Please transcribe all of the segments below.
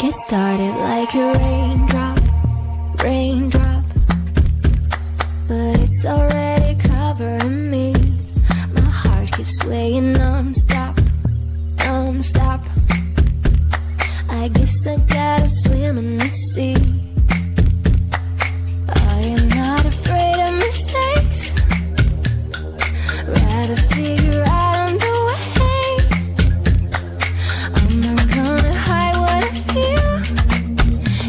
It started like a raindrop, raindrop, but it's already covering me. My heart keeps swaying non-stop, non-stop. I guess I gotta swim in the sea. I am not afraid of mistakes, rather figure out on the way. I'm not gonna hide what I feel.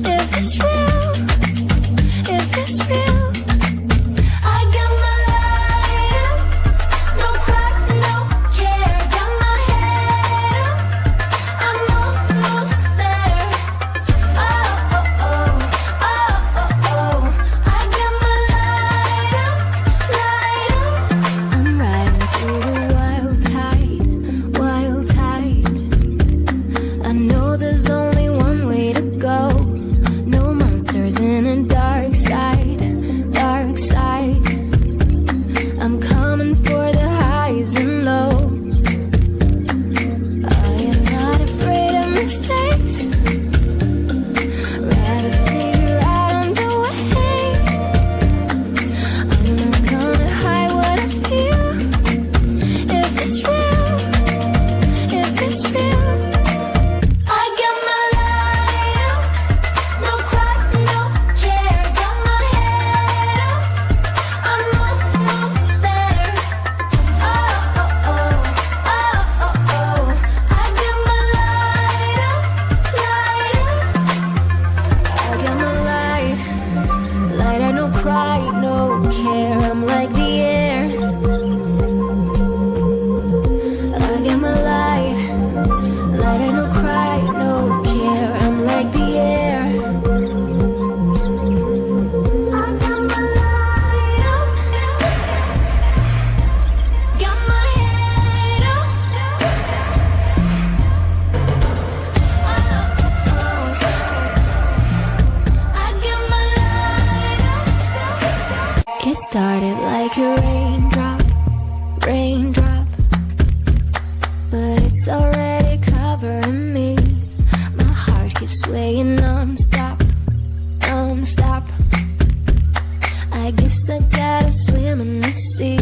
If it's real, if it's real, I got my light up, no crack, no care. Got my head up, I'm almost there. Oh, oh, oh, oh, oh, oh. I got my light up, light up. I'm riding through the wild tide, wild tide. I know there's only one way to go. No monsters in a dark side, dark side. I'm coming for the highs and lows. I am not afraid of mistakes, rather figure out on the way. I'm not gonna hide what I feel. If it's real, if it's real, I got my light up, no crack, no care. Got my head up, I'm almost there. Oh, oh, oh, oh, oh, oh. I got my light up, light up. I got my light, light. I no cry, no care. I'm like the air. I got my light, light. I no cry, no care. I'm like the air. I got my light up, got my head up. Oh, oh, I got my light up. It started like a raindrop, raindrop, but it's already covering me. My heart keeps swaying non-stop, non-stop. I guess I gotta swim in the sea.